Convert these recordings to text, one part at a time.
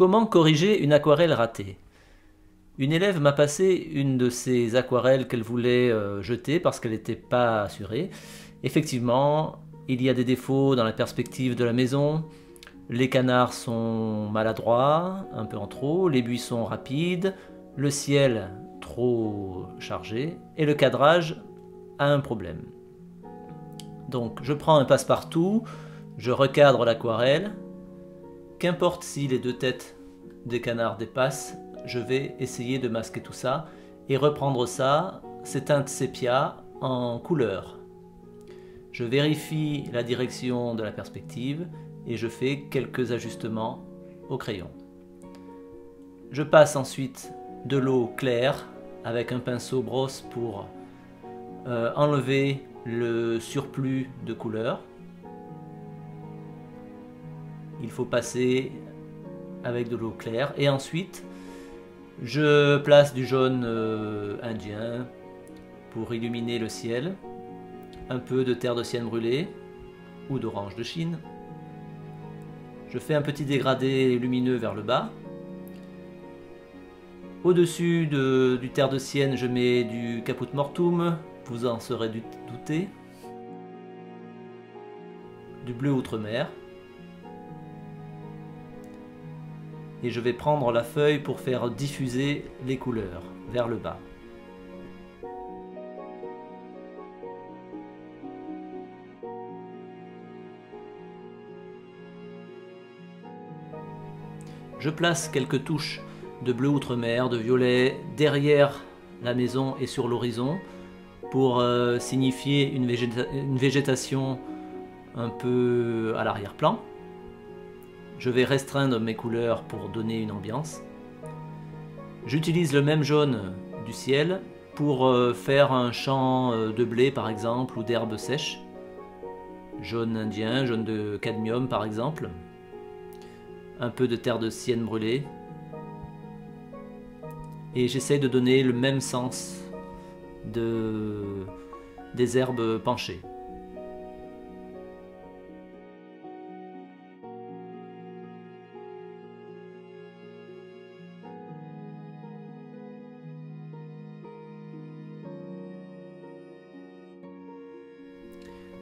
Comment corriger une aquarelle ratée? Une élève m'a passé une de ces aquarelles qu'elle voulait jeter parce qu'elle n'était pas assurée. Effectivement, il y a des défauts dans la perspective de la maison. Les canards sont maladroits, un peu en trop, les buissons rapides, le ciel trop chargé et le cadrage a un problème. Donc je prends un passe-partout, je recadre l'aquarelle. Qu'importe si les deux têtes des canards dépassent, je vais essayer de masquer tout ça et reprendre ça, ces teintes sépia, en couleur. Je vérifie la direction de la perspective et je fais quelques ajustements au crayon. Je passe ensuite de l'eau claire avec un pinceau brosse pour enlever le surplus de couleur. Il faut passer avec de l'eau claire et ensuite je place du jaune indien pour illuminer le ciel, un peu de terre de sienne brûlée ou d'orange de Chine. Je fais un petit dégradé lumineux vers le bas. Au-dessus du terre de sienne, je mets du caput mortuum, vous en serez douté, du bleu outre-mer. Et je vais prendre la feuille pour faire diffuser les couleurs vers le bas. Je place quelques touches de bleu outre-mer, de violet derrière la maison et sur l'horizon pour signifier une végétation un peu à l'arrière-plan. Je vais restreindre mes couleurs pour donner une ambiance. J'utilise le même jaune du ciel pour faire un champ de blé par exemple ou d'herbes sèches. Jaune indien, jaune de cadmium par exemple. Un peu de terre de sienne brûlée. Et j'essaie de donner le même sens des herbes penchées.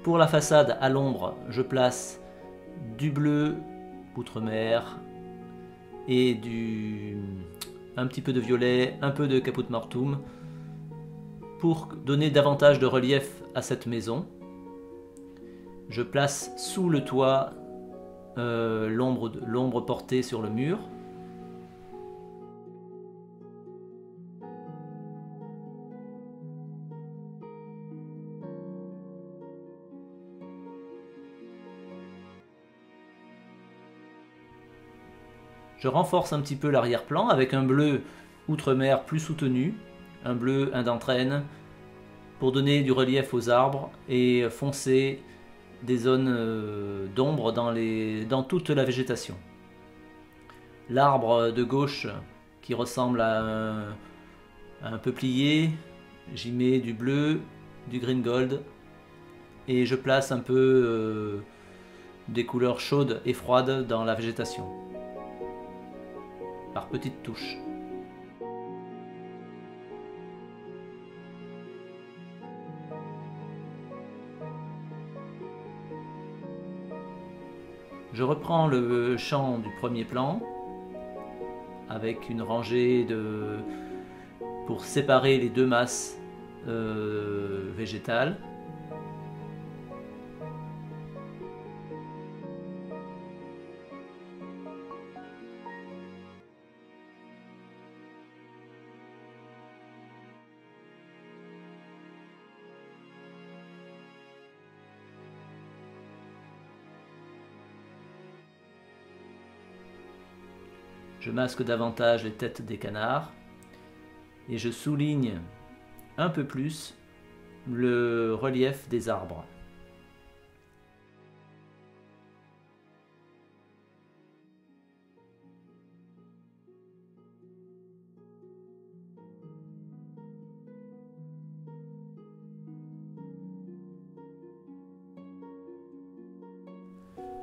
Pour la façade à l'ombre, je place du bleu outre-mer et un petit peu de violet, un peu de caput mortuum pour donner davantage de relief à cette maison. Je place sous le toit l'ombre portée sur le mur. Je renforce un petit peu l'arrière-plan avec un bleu outre-mer plus soutenu, un bleu indentraine, pour donner du relief aux arbres et foncer des zones d'ombre dans toute la végétation. L'arbre de gauche qui ressemble à un peuplier, j'y mets du bleu, du green gold et je place un peu des couleurs chaudes et froides dans la végétation. Par petites touches. Je reprends le champ du premier plan avec une rangée pour séparer les deux masses végétales. Je masque davantage les têtes des canards et je souligne un peu plus le relief des arbres.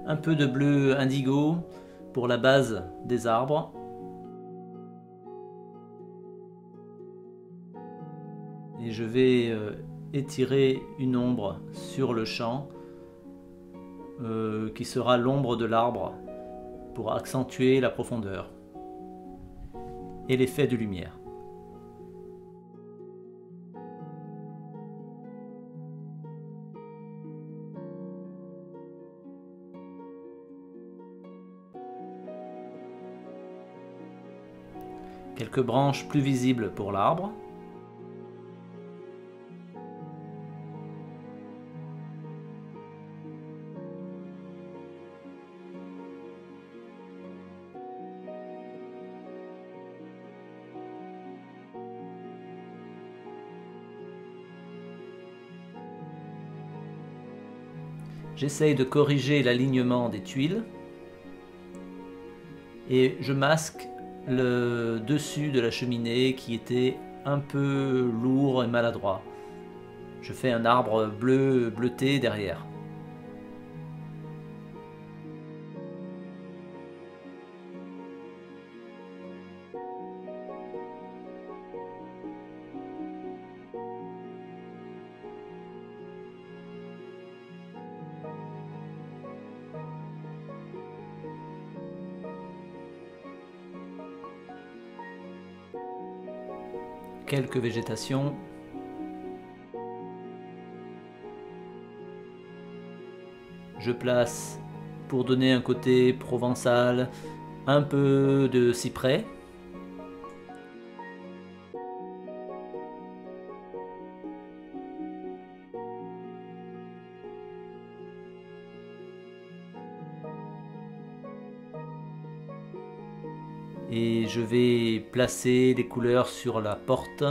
Un peu de bleu indigo pour la base des arbres. Et je vais étirer une ombre sur le champ qui sera l'ombre de l'arbre pour accentuer la profondeur et l'effet de lumière. Quelques branches plus visibles pour l'arbre. J'essaye de corriger l'alignement des tuiles et je masque le dessus de la cheminée qui était un peu lourd et maladroit. Je fais un arbre bleuté derrière. Quelques végétations. Je place, pour donner un côté provençal, un peu de cyprès. Et je vais placer les couleurs sur la porte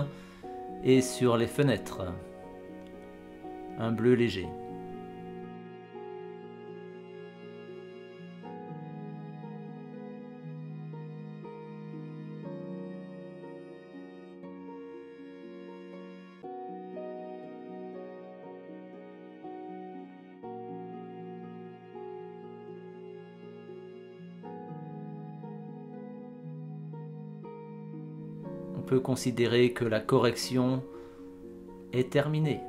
et sur les fenêtres. Un bleu léger. On peut considérer que la correction est terminée.